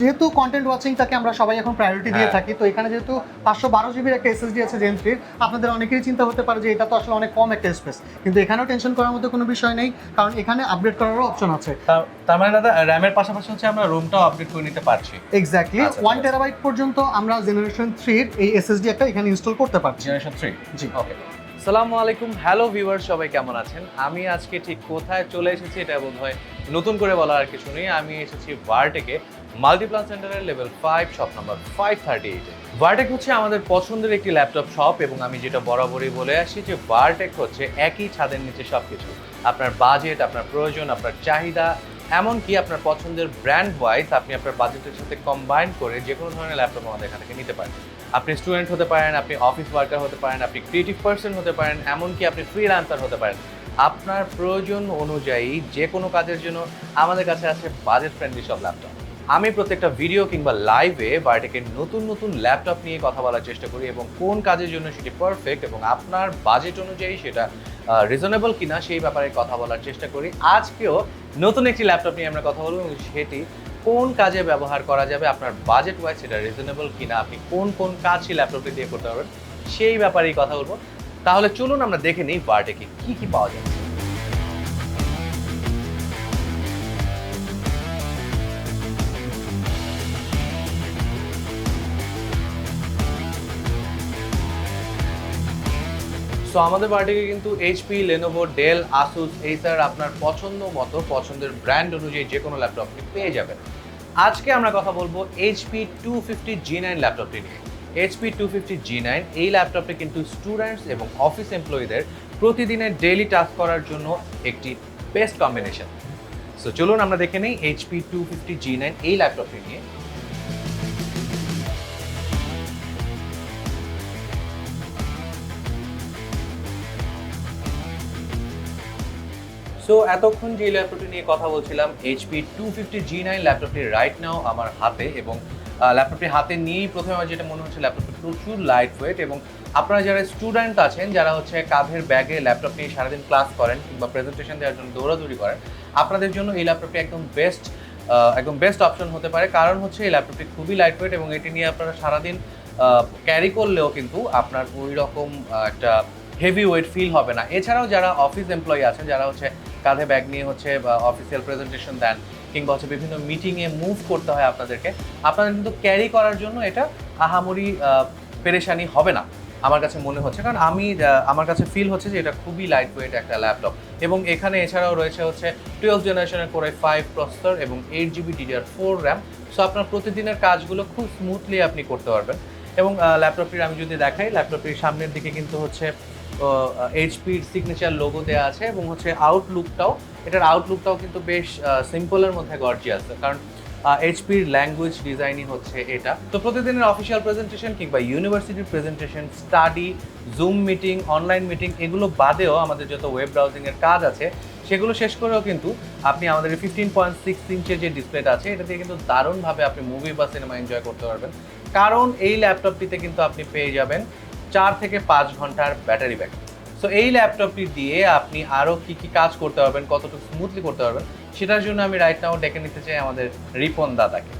যেহেতু কন্টেন্ট ওয়াচিংটাকে আমরা সবাই এখন প্রায়োরিটি দিয়ে থাকি, তো এখানে যেহেতু 512 জিবির একটা এসএসডি আছে জেন 3, আপনাদের অনেকেরই চিন্তা হতে পারে যে এটা তো আসলে অনেক কম একটা স্পেস, কিন্তু এখানেও টেনশন করার মতো কোনো বিষয় নেই, কারণ এখানে আপগ্রেড করারও অপশন আছে। তার মানে দাদা র্যামের পাশাপাশি হচ্ছে আমরা রুমটাও আপডেট করে নিতে পারছি। এক্স্যাক্টলি 1 টেরাবাইট পর্যন্ত আমরা জেনারেশন 3 এর এই এসএসডি একটা এখানে ইনস্টল করতে পারছি। জেনারেশন 3 জি ওকে। আসসালামু আলাইকুম, হ্যালো ভিউয়ার, সবাই কেমন আছেন? আমি আজকে ঠিক কোথায় চলে এসেছি এটা বোধহয় নতুন করে বলার আর কিছু নেই। আমি এসেছি ভার্টেকে, মাল্টিপ্লান সেন্টারের লেভেল 5 শপ নাম্বার 538 এ। ভার্টেক হচ্ছে আমাদের পছন্দের একটি ল্যাপটপ শপ, এবং আমি যেটা বরাবরই বলে আসি যে ভার্টেক হচ্ছে একই ছাদের নিচে সবকিছু। আপনার বাজেট, আপনার প্রয়োজন, আপনার চাহিদা, এমনকি আপনার পছন্দের ব্র্যান্ড ওয়াইজ আপনি আপনার বাজেটের সাথে কম্বাইন করে যে কোনো ধরনের ল্যাপটপ আমাদের এখান থেকে নিতে পারেন। আপনি স্টুডেন্ট হতে পারেন, আপনি অফিস ওয়ার্কার হতে পারেন, আপনি ক্রিয়েটিভ পার্সন হতে পারেন, এমনকি আপনি ফ্রিল্যান্সার হতে পারেন। আপনার প্রয়োজন অনুযায়ী যে কোনো কাজের জন্য আমাদের কাছে আছে বাজেট ফ্রেন্ডলি সব ল্যাপটপ। আমি প্রত্যেকটা ভিডিও কিংবা লাইভে ভার্টেকের নতুন নতুন ল্যাপটপ নিয়ে কথা বলার চেষ্টা করি, এবং কোন কাজের জন্য সেটি পারফেক্ট এবং আপনার বাজেট অনুযায়ী সেটা রিজনেবল কিনা সেই ব্যাপারে কথা বলার চেষ্টা করি। আজকেও নতুন একটি ল্যাপটপ নিয়ে আমরা কথা বলবো, এবং সেটি কোন কাজে ব্যবহার করা যাবে, আপনার বাজেট ওয়াইজ সেটা রিজনেবল কিনা, আপনি কোন কোন কাজ সেই ল্যাপটপটি দিয়ে করতে পারবেন সেই ব্যাপারেই কথা বলবো। তাহলে চলুন আমরা দেখে নিই ভার্টেকে কি কি পাওয়া যায়। সো আমাদের ভার্টেকে কিন্তু এইচপি, লেনোভো, ডেল, আসুস, এইসার আপনার পছন্দ মতো পছন্দের ব্র্যান্ড অনুযায়ী যে কোনো ল্যাপটপ আপনি পেয়ে যাবেন। আজকে আমরা কথা বলবো এইচপি 250G9 ল্যাপটপটি নিয়ে। এইচপি 250G9 এই ল্যাপটপটি কিন্তু স্টুডেন্টস এবং অফিস এমপ্লয়ীদের প্রতিদিনের ডেইলি টাস্ক করার জন্য একটি বেস্ট কম্বিনেশন। সো চলুন আমরা দেখে নিই এইচপি 250G9 এই ল্যাপটপটি নিয়ে। সো এতক্ষণ যে ল্যাপটপটি নিয়ে কথা বলছিলাম, এইচপি 250G9 ল্যাপটপটি রাইট নাও আমার হাতে, এবং ল্যাপটপটি হাতে নিয়েই প্রথমে আমার যেটা মনে হচ্ছে ল্যাপটপটি প্রচুর লাইট ওয়েট, এবং আপনারা যারা স্টুডেন্ট আছেন, যারা হচ্ছে কাঁধের ব্যাগে ল্যাপটপ নিয়ে সারাদিন ক্লাস করেন কিংবা প্রেজেন্টেশন দেওয়ার জন্য দৌড়াদৌড়ি করেন, আপনাদের জন্য এই ল্যাপটপটি একদম বেস্ট অপশন হতে পারে। কারণ হচ্ছে এই ল্যাপটপটি খুবই লাইট ওয়েট, এবং এটি নিয়ে আপনারা সারাদিন ক্যারি করলেও কিন্তু আপনার ওই রকম একটা হেভি ওয়েট ফিল হবে না। এছাড়াও যারা অফিস এমপ্লয়ি আছেন, যারা হচ্ছে কাঁধে ব্যাগ নিয়ে হচ্ছে অফিসিয়াল প্রেজেন্টেশন দেন কিংবা হচ্ছে বিভিন্ন মিটিংয়ে মুভ করতে হয় আপনাদের কিন্তু ক্যারি করার জন্য এটা আহামরি পেরেশানি হবে না আমার কাছে মনে হচ্ছে। কারণ আমার কাছে ফিল হচ্ছে যে এটা খুবই লাইট ওয়েট একটা ল্যাপটপ, এবং এখানে এছাড়াও রয়েছে হচ্ছে 12 জেনারেশনের Core i5 প্রসেসর এবং 8GB DDR4 র্যাম। সো আপনার প্রতিদিনের কাজগুলো খুব স্মুথলি আপনি করতে পারবেন। এবং ল্যাপটপটির আমি যদি দেখাই, ল্যাপটপটির সামনের দিকে কিন্তু হচ্ছে এইচপির সিগনেচার লোগো দেওয়া আছে, এবং হচ্ছে এটার আউটলুকটাও কিন্তু বেশ সিম্পলের মধ্যে গর্জিয়াস, কারণ এইচপির ল্যাঙ্গুয়েজ ডিজাইনই হচ্ছে এটা। তো প্রতিদিনের অফিসিয়াল প্রেজেন্টেশন কিংবা ইউনিভার্সিটির presentation, study, zoom meeting, online meeting, এগুলো বাদেও আমাদের যত ওয়েব ব্রাউজিংয়ের কাজ আছে সেগুলো শেষ করেও কিন্তু আপনি আমাদের 15.6 ইঞ্চের যে ডিসপ্লেটা আছে এটা দিয়ে কিন্তু দারুণভাবে আপনি মুভি বা সিনেমা এনজয় করতে পারবেন। কারণ এই ল্যাপটপটিতে কিন্তু আপনি পেয়ে যাবেন 4 থেকে 5 ঘন্টার ব্যাটারি ব্যাকআপ। সো এই ল্যাপটপটি দিয়ে আপনি আরও কী কী কাজ করতে পারবেন, কতটুকু স্মুথলি করতে পারবেন, সেটার জন্য আমি রাইট নাও ডেকে নিতে চাই আমাদের রিপন দাদাকে।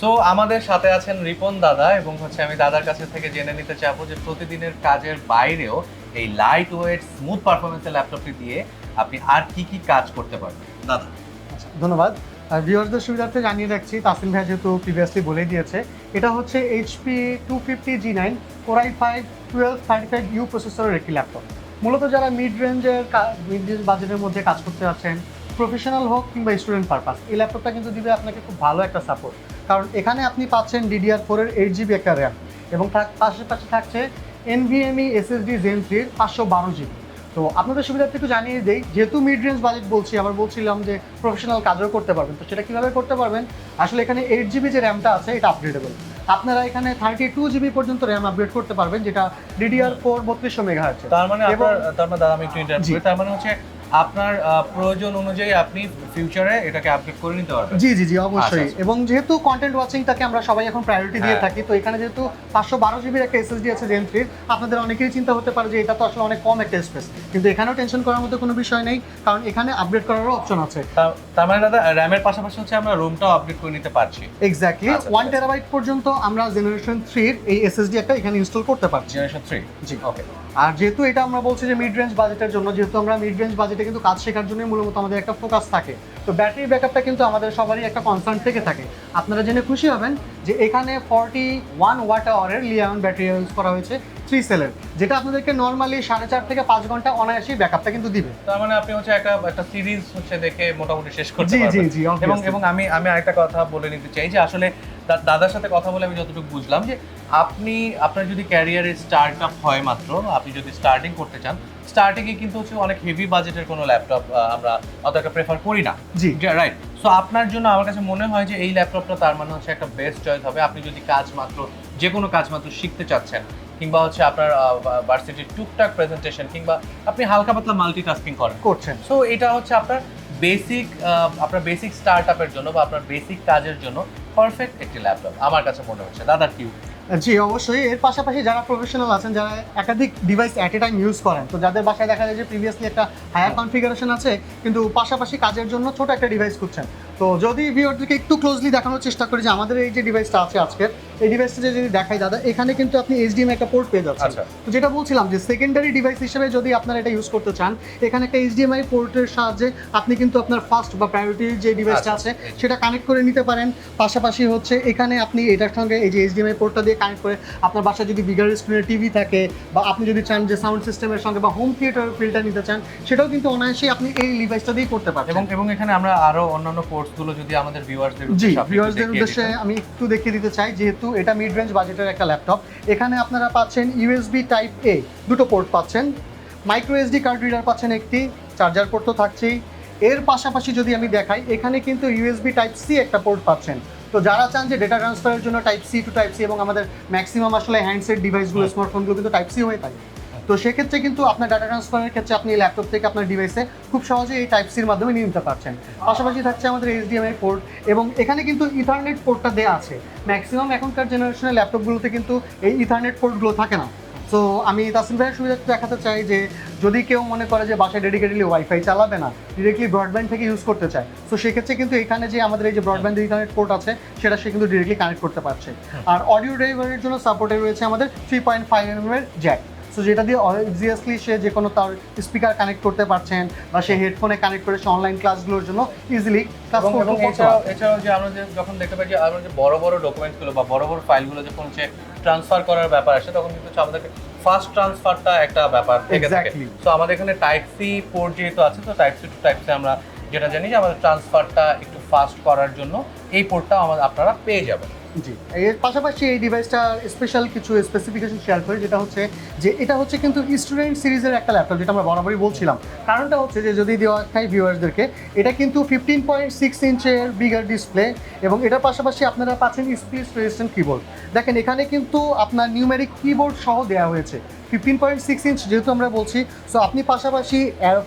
সো আমাদের সাথে আছেন রিপন দাদা, এবং হচ্ছে আমি দাদার কাছে থেকে জেনে নিতে চাবো যে প্রতিদিনের কাজের বাইরেও এই লাইট ওয়েট স্মুথ পারফরমেন্সের ল্যাপটপটি দিয়ে আপনি আর কি কি কাজ করতে পারবেন দাদা। আচ্ছা, ধন্যবাদ। ভিউয়ার্সদের সুবিধার্থে জানিয়ে রাখছি, তাসিম ভাই যেহেতু প্রিভিয়াসলি বলেই দিয়েছে, এটা হচ্ছে HP 250G9 Core i5 1235U প্রসেসরের একটি ল্যাপটপ। মূলত যারা মিড রেঞ্জ বাজেটের মধ্যে কাজ করতে যাচ্ছেন, প্রফেশনাল হোক কিংবা স্টুডেন্ট পারপাস, এই ল্যাপটপটা কিন্তু দিবে আপনাকে খুব ভালো একটা সাপোর্ট। কারণ এখানে আপনি পাচ্ছেন DDR4 এর 8GB একটা র্যাম, এবং পাশাপাশি থাকছে NVMe SSD Zen 3 এর 512GB। তো আপনাদের সুবিধার্থে একটু জানিয়ে দেই, যেহেতু মিড রেঞ্জ বাজেট বলছি, আবার বলছিলাম যে প্রফেশনাল কাজও করতে পারবেন। তো সেটা কীভাবে করতে পারবেন? আসলে এখানে 8GB যে র্যামটা আছে এটা আপগ্রেডেবল। আপনারা এখানে 32GB পর্যন্ত র্যাম আপগ্রেড করতে পারবেন, যেটা DDR4 3200 মেগাহার্টজ। তার মানে দাদা আমি একটু ইন্টারাপ্ট করি, তার মানে হচ্ছে আপনার প্রয়োজন অনুযায়ী আপনি ফিউচারে এটাকে আপডেট করে নিতে পারবেন। জি জি জি অবশ্যই। আচ্ছা। এবং যেহেতু কন্টেন্ট ওয়াচিংটাকে আমরা সবাই এখন প্রায়োরিটি দিয়ে হ্যাঁ। থাকি, তো এখানে যেহেতু 512 জিবির একটা এসএসডি আছে জেন 3, আপনাদের অনেকেরই চিন্তা হতে পারে যে এটা তো আসলে অনেক কম একটা স্পেস, কিন্তু এখানেও টেনশন করার মতো কোনো বিষয় নেই, কারণ এখানে আপগ্রেড করারও অপশন আছে। তার মানে দাদা র্যামের পাশাপাশি হচ্ছে আমরা রোমটাও আপডেট করে নিতে পারছি। এক্স্যাক্টলি 1 টেরাবাইট পর্যন্ত আমরা জেনারেশন 3 এর এই এসএসডি একটা এখানে ইনস্টল করতে পারছি। জেনারেশন 3 জি ওকে। আর যেহেতু এটা আমরা বলছি যে মিড রেঞ্জ বাজেটের জন্য, যেহেতু আমরা মিড রেঞ্জ বাজেটে কিন্তু কাজ শেখার জন্য মূলত আমাদের একটা ফোকাস থাকে, তো ব্যাটারি ব্যাকআপটা কিন্তু আমাদের সবারই একটা কনসার্ন থেকে থাকে। আপনারা জেনে খুশি হবেন যে এখানে 41 ওয়াট আওয়ারের লিথিয়াম ব্যাটারি ইউজ করা হয়েছে 3 সেলের, যেটা আপনাদেরকে নর্মালি 4.5 থেকে 5 ঘন্টা অনায়াসেই ব্যাকআপটা কিন্তু দিবে। তার মানে আপনি হচ্ছে একটা সিরিজ হচ্ছে দেখে মোটামুটি শেষ করতে জি পারবেন। জি জি এবং আমি আরেকটা কথা বলে নিতে চাই যে আসলে দাদার সাথে কথা বলে আমি যতটুকু বুঝলাম যে আপনার যদি ক্যারিয়ারে স্টার্ট আপ হয় মাত্র, আপনি যদি স্টার্টিং করতে চান, স্টার্টিংয়ে কিন্তু হচ্ছে অনেক হেভি বাজেটের কোনো ল্যাপটপ আমরা অত একটা প্রেফার করি না। জি রাইট। সো আপনার জন্য আমার কাছে মনে হয় যে এই ল্যাপটপটা তার মানে হচ্ছে একটা বেস্ট চয়েস হবে। আপনি যদি যে কোনো কাজ মাত্র শিখতে চাচ্ছেন, কিংবা হচ্ছে আপনার ভার্সিটির টুকটাক প্রেজেন্টেশন, কিংবা আপনি হালকা পাতলা মাল্টিটাস্কিং করছেন, সো এটা হচ্ছে আপনার বেসিক স্টার্ট আপের জন্য বা আপনার বেসিক কাজের জন্য পারফেক্ট একটি ল্যাপটপ আমার কাছে মনে হচ্ছে। দাদার কি? জি অবশ্যই। এর পাশাপাশি যারা প্রফেশনাল আছেন, যারা একাধিক device at a time use করেন, তো যাদের বাসায় দেখা যায় যে প্রিভিয়াসলি একটা হায়ার কনফিগারেশন আছে কিন্তু পাশাপাশি কাজের জন্য ছোট একটা ডিভাইস খুঁজছেন, তো যদি ভিউয়ারদেরকে একটু ক্লোজলি দেখানোর চেষ্টা করি যে আমাদের এই যে ডিভাইসটা আছে আজকের, এই ডিভাইসটা যদি দেখাই দাদা, এখানে কিন্তু আপনি এইচডিএমআই একটা পোর্ট পেয়ে যাচ্ছেন। তো যেটা বলছিলাম যে সেকেন্ডারি ডিভাইস হিসেবে যদি আপনারা এটা ইউজ করতে চান, এখানে একটা এইচডিএমআই পোর্টের সাহায্যে আপনি কিন্তু আপনার ফার্স্ট বা প্রায়োরিটি যে ডিভাইসটা আছে সেটা কানেক্ট করে নিতে পারেন। পাশাপাশি হচ্ছে এখানে আপনি এটার সঙ্গে এই যে এইচডিএমআই পোর্টটা দিয়ে কানেক্ট করে আপনার বাসায় যদি বিগার স্ক্রিনের টিভি থাকে, বা আপনি যদি চান যে সাউন্ড সিস্টেমের সঙ্গে বা হোম থিয়েটার ফিল্টার নিতে চান, সেটাও কিন্তু অনায়াসেই আপনি এই ডিভাইসটা দিয়ে করতে পারবেন। এবং এখানে আমরা আরো অন্যান্য কোর্সগুলো যদি আমাদের ভিউয়ারদের উদ্দেশ্যে আমি একটু দেখিয়ে দিতে চাই, যেহেতু এটা মিড রেঞ্জ বাজেটের একটা ল্যাপটপ, এখানে আপনারা পাচ্ছেন ইউএসবি টাইপ এ দুটো পোর্ট পাচ্ছেন, মাইক্রো এসডি কার্ড রিডার পাচ্ছেন একটি, চার্জার পোর্ট তো থাকছেই। এর পাশাপাশি যদি আমি দেখাই, এখানে কিন্তু ইউএসবি টাইপ সি একটা পোর্ট পাচ্ছেন। তো যারা চান যে ডেটা ট্রান্সফারের জন্য type C to type C, এবং আমাদের ম্যাক্সিমাম আসলে হ্যান্ডসেট ডিভাইসগুলো স্মার্টফোনগুলো কিন্তু টাইপ সি হয়ে থাকে, তো সেক্ষেত্রে কিন্তু আপনার ডাটা ট্রান্সফারের ক্ষেত্রে আপনি ল্যাপটপ থেকে আপনার ডিভাইসে খুব সহজে এই টাইপ সির মাধ্যমে নিয়ে নিতে পারছেন। পাশাপাশি থাকছে আমাদের এইচডিএমআই পোর্ট, এবং এখানে কিন্তু ইথারনেট পোর্টটা দেওয়া আছে। ম্যাক্সিমাম এখনকার জেনারেশনের ল্যাপটপগুলোতে কিন্তু এই ইথারনেট পোর্টগুলো থাকে না। সো আমি তাসিম ভাইয়ের সুবিধা দেখাতে চাই যে যদি কেউ মনে করে যে বাসায় ডেডিকেটলি ওয়াইফাই চালাবে না, ডিরেক্টলি ব্রডব্যান্ড থেকে ইউজ করতে চায়, তো সেক্ষেত্রে কিন্তু এখানে যে আমাদের এই যে ব্রডব্যান্ড ইথারনেট পোর্ট আছে সেটা সে কিন্তু ডিরেক্টলি কানেক্ট করতে পারছে। আর অডিও ড্রাইভারের জন্য সাপোর্টে রয়েছে আমাদের 3.5mm এর জ্যাক, সো যেটা দিয়ে অবভিয়াসলি সে যে কোনো তার স্পিকার কানেক্ট করতে পারছেন, বা সে হেডফোনে কানেক্ট করে সে অনলাইন ক্লাসগুলোর জন্য ইজিলি ক্লাস করতে পারছে। এছাড়াও যে আমরা যখন দেখতে পাই যে আমরা যে বড় বড় ডকুমেন্টসগুলো বা বড় বড় ফাইলগুলো যখন হচ্ছে ট্রান্সফার করার ব্যাপার আসে, তখন কিন্তু আমাদেরকে ফাস্ট ট্রান্সফারটা একটা ব্যাপার থেকে থাকে। সো আমাদের এখানে টাইপ সি পোর্ট যেহেতু আছে, তো type C to type C আমরা যেটা জানি যে আমাদের ট্রান্সফারটা একটু ফাস্ট করার জন্য এই পোর্টটা আপনারা পেয়ে যাবেন। জি, এর পাশাপাশি এই ডিভাইসটার স্পেশাল কিছু স্পেসিফিকেশন শেয়ার করি, যেটা হচ্ছে যে এটা হচ্ছে কিন্তু স্টুডেন্ট সিরিজের একটা ল্যাপটপ, যেটা আমরা বরাবরই বলছিলাম। কারণটা হচ্ছে যে যদি দেওয়া খাই ভিউয়ার্সদেরকে, এটা কিন্তু 15.6 ইঞ্চের বিগার ডিসপ্লে, এবং এটার পাশাপাশি আপনারা পাচ্ছেন স্প্লিট রেজিস্ট্যান্ট কিবোর্ড। দেখেন এখানে কিন্তু আপনার নিউমেরিক কিবোর্ড সহ দেওয়া হয়েছে। 15.6 ইঞ্চ যেহেতু আমরা বলছি, সো আপনি পাশাপাশি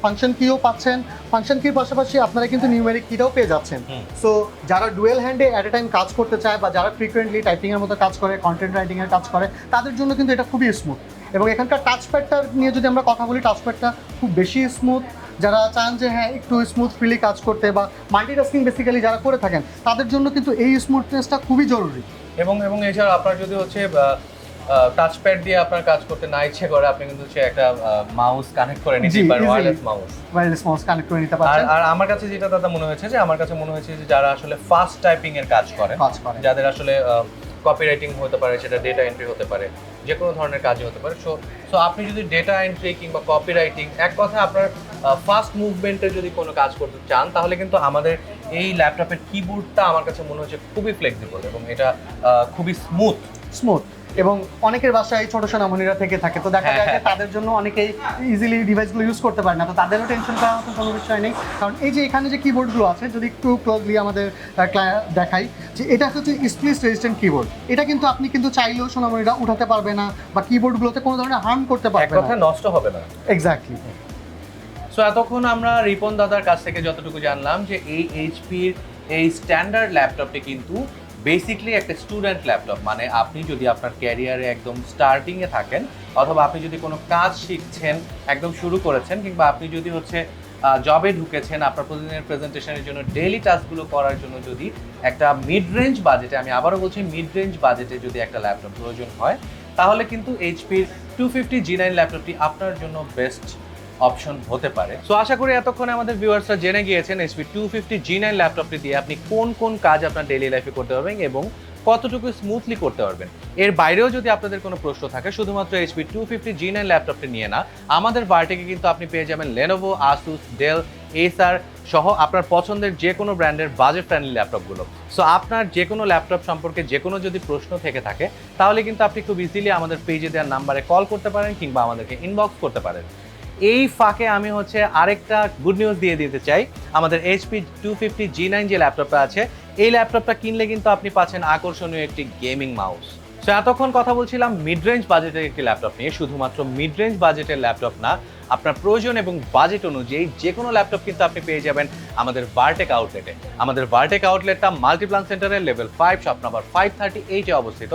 ফাংশন কিও পাচ্ছেন, ফাংশন কির পাশাপাশি আপনারা কিন্তু নিউমেরিক কিটাও পেয়ে যাচ্ছেন। সো যারা ডুয়েল হ্যান্ডে অ্যাট এ টাইম কাজ করতে চায়, বা যারা ফ্রিকোয়েন্টলি টাইপিংয়ের মতো কাজ করে, কন্টেন্ট রাইটিংয়ের কাজ করে, তাদের জন্য কিন্তু এটা খুবই স্মুথ। এবং এখানকার টাচপ্যাডটা নিয়ে যদি আমরা কথা বলি, টাচপ্যাডটা খুব বেশি স্মুথ। যারা চান যে হ্যাঁ একটু স্মুথ ফ্রিলি কাজ করতে, বা মাল্টিটাস্কিং বেসিক্যালি যারা করে থাকেন, তাদের জন্য কিন্তু এই স্মুথনেসটা খুবই জরুরি। এবং এছাড়া আপনার যদি হচ্ছে টাচপ্যাড দিয়ে আপনার কাজ করতে না ইচ্ছে করে, আপনি কিন্তু হচ্ছে একটা মাউস কানেক্ট করে নিতে পারেন, ওয়্যারলেস মাউস কানেক্ট করে নিতে পারেন। আর আমার কাছে যেটা দাদা মনে হয়েছে যে যারা আসলে ফাস্ট টাইপিং এর কাজ করে, যাদের আসলে কপিরাইটিং হতে পারে, সেটা ডেটা এন্ট্রি হতে পারে, যে কোনো ধরনের কাজই হতে পারে, সো আপনি যদি ডেটা এন্ট্রি কিংবা কপিরাইটিং, এক কথা আপনার ফাস্ট মুভমেন্টে যদি কোনো কাজ করতে চান, তাহলে কিন্তু আমাদের এই ল্যাপটপের কিবোর্ডটা আমার কাছে মনে হচ্ছে খুবই ফ্লেক্সিবল, এবং এটা খুবই স্মুথ। এবং অনেকের বাসায় ছোট সোনামণিরা থেকে থাকে, তো দেখা যায় যে তাদের জন্য অনেকেই ইজিলি ডিভাইসগুলো ইউজ করতে পারে না, তো তাদেরও টেনশন করার মতো কোনো বিষয় নেই। কারণ এই যে এখানে যে কিবোর্ডগুলো আছে, যদি একটু ক্লোজলি আমাদের দেখাই, যে এটা হচ্ছে স্প্লিট রেজিস্ট্যান্ট কিবোর্ড। এটা কিন্তু আপনি কিন্তু চাইলেও সোনামণিরা উঠাতে পারবে না, বা কিবোর্ডগুলোতে কোনো ধরনের হার্ম করতে পারবে না, কথা নষ্ট হবে না। এক্স্যাক্টলি। সো সো এতক্ষণ আমরা রিপন দাদার কাছ থেকে যতটুকু জানলাম যে এই এইচপির এই স্ট্যান্ডার্ড ল্যাপটপটি কিন্তু বেসিকলি একটা স্টুডেন্ট ল্যাপটপ, মানে আপনি যদি আপনার ক্যারিয়ারে একদম স্টার্টিংয়ে থাকেন অথবা আপনি যদি কোনো কাজ শিখছেন, একদম শুরু করেছেন, কিংবা আপনি যদি হচ্ছে জবে ঢুকেছেন, আপনার প্রতিদিনের প্রেজেন্টেশনের জন্য ডেইলি টাস্কগুলো করার জন্য যদি একটা মিড রেঞ্জ বাজেটে, আমি আবারও বলছি মিড রেঞ্জ বাজেটে যদি একটা ল্যাপটপ প্রয়োজন হয়, তাহলে কিন্তু এইচপির 250 G9 ল্যাপটপটি আপনার জন্য বেস্ট অপশন হতে পারে। সো আশা করি এতক্ষণে আমাদের ভিউয়ার্সরা জেনে গিয়েছেন এইচপি 250 G9 ল্যাপটপটি দিয়ে আপনি কোন কোন কাজ আপনার ডেইলি লাইফে করতে পারবেন এবং কতটুকু স্মুথলি করতে পারবেন। এর বাইরেও যদি আপনাদের কোনো প্রশ্ন থাকে, শুধুমাত্র এইচপি 250 G9 ল্যাপটপটি নিয়ে না, আমাদের ভার্টেকে কিন্তু আপনি পেয়ে যাবেন লেনোভো, আসুস, ডেল, এসার সহ আপনার পছন্দের যে কোনো ব্র্যান্ডের বাজেট ফ্রেন্ডলি ল্যাপটপগুলো। সো আপনার যে কোনো ল্যাপটপ সম্পর্কে যে কোনো যদি প্রশ্ন থেকে থাকে, তাহলে কিন্তু আপনি খুব ইজিলি আমাদের পেজে দেওয়ার নাম্বারে কল করতে পারেন কিংবা আমাদেরকে ইনবক্স করতে পারেন। এই ফাঁকে আমি হচ্ছে আরেকটা গুড নিউজ দিয়ে দিতে চাই। আমাদের এইচপি 250 G9 যে ল্যাপটপটা আছে, এই ল্যাপটপটা কিনলে কিন্তু আপনি পাচ্ছেন আকর্ষণীয় একটি গেমিং মাউস। সো এতক্ষণ কথা বলছিলাম মিড রেঞ্জ বাজেটের একটি ল্যাপটপ নিয়ে। শুধুমাত্র মিড রেঞ্জ বাজেটের ল্যাপটপ না, আপনার প্রয়োজন এবং বাজেট অনুযায়ী যে কোনো ল্যাপটপ কিন্তু আপনি পেয়ে যাবেন আমাদের ভার্টেক আউটলেটে। আমাদের ভার্টেক আউটলেটটা মাল্টিপ্লান সেন্টারের লেভেল 5 শপ নাম্বার 538-এ অবস্থিত।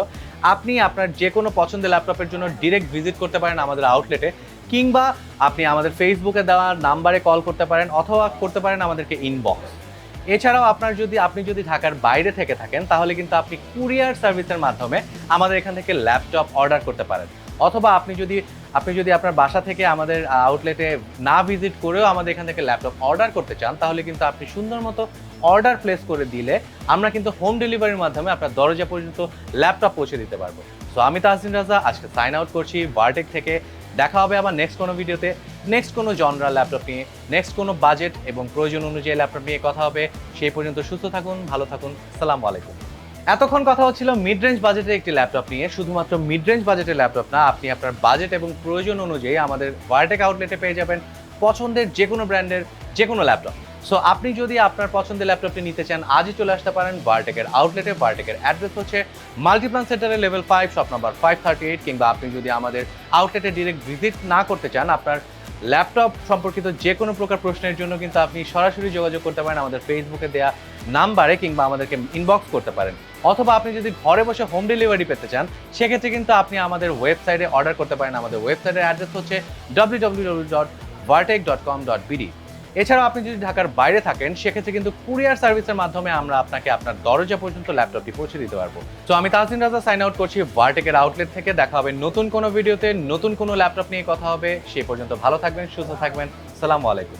আপনি আপনার যে কোনো পছন্দের ল্যাপটপের জন্য ডিরেক্ট ভিজিট করতে পারেন আমাদের আউটলেটে, কিংবা আপনি আমাদের ফেসবুকে দেওয়া নাম্বারে কল করতে পারেন অথবা করতে পারেন আমাদেরকে ইনবক্স। এছাড়াও আপনি যদি ঢাকার বাইরে থেকে থাকেন, তাহলে কিন্তু আপনি কুরিয়ার সার্ভিসের মাধ্যমে আমাদের এখান থেকে ল্যাপটপ অর্ডার করতে পারেন। অথবা আপনি যদি আপনার বাসা থেকে আমাদের আউটলেটে না ভিজিট করেও আমাদের এখান থেকে ল্যাপটপ অর্ডার করতে চান, তাহলে কিন্তু আপনি সুন্দর মতো অর্ডার প্লেস করে দিলে আমরা কিন্তু হোম ডেলিভারির মাধ্যমে আপনার দরজা পর্যন্ত ল্যাপটপ পৌঁছে দিতে পারবো। সো আমি তাহসিন রাজা আজকে সাইন আউট করছি ভার্টেক থেকে। দেখা হবে আবার নেক্সট কোনো ভিডিওতে, নেক্সট কোনো জনরা ল্যাপটপ নিয়ে, নেক্সট কোনো বাজেট এবং প্রয়োজন অনুযায়ী ল্যাপটপ নিয়ে কথা হবে। সেই পর্যন্ত সুস্থ থাকুন, ভালো থাকুন, আসসালামু আলাইকুম। এতক্ষণ কথা হচ্ছিল মিড রেঞ্জ বাজেটের একটি ল্যাপটপ নিয়ে। শুধুমাত্র মিড রেঞ্জ বাজেটের ল্যাপটপ না, আপনি আপনার বাজেট এবং প্রয়োজন অনুযায়ী আমাদের ভার্টেক আউটলেটে পেয়ে যাবেন পছন্দের যে কোনো ব্র্যান্ডের যে কোনো ল্যাপটপ। সো আপনি যদি আপনার পছন্দের ল্যাপটপটি নিতে চান, আজই চলে আসতে পারেন ভার্টেকের আউটলেটে। ভার্টেকের অ্যাড্রেস হচ্ছে মাল্টিপ্লান সেন্টারের লেভেল 5 শপ নাম্বার 538, কিংবা আপনি যদি আমাদের আউটলেটে ডিরেক্ট ভিজিট না করতে চান, আপনার ল্যাপটপ সম্পর্কিত যে কোনো প্রকার প্রশ্নের জন্য কিন্তু আপনি সরাসরি যোগাযোগ করতে পারেন আমাদের ফেসবুকে দেওয়া নাম্বারে, কিংবা আমাদেরকে ইনবক্স করতে পারেন। অথবা আপনি যদি ঘরে বসে হোম ডেলিভারি পেতে চান, সেক্ষেত্রে কিন্তু আপনি আমাদের ওয়েবসাইটে অর্ডার করতে পারেন। আমাদের ওয়েবসাইটের অ্যাড্রেস হচ্ছে www.vertech.com.bd। এছাড়াও আপনি যদি ঢাকার বাইরে থাকেন, সেক্ষেত্রে কিন্তু কুরিয়ার সার্ভিসের মাধ্যমে আমরা আপনাকে আপনার দরজা পর্যন্ত ল্যাপটপটি পৌঁছে দিতে পারবো। তো আমি তাহসিন রাজা সাইন আউট করছি ভার্টেকের আউটলেট থেকে। দেখা হবে নতুন কোনো ভিডিওতে, নতুন কোনো ল্যাপটপ নিয়ে কথা হবে। সেই পর্যন্ত ভালো থাকবেন, সুস্থ থাকবেন, আসসালামু আলাইকুম।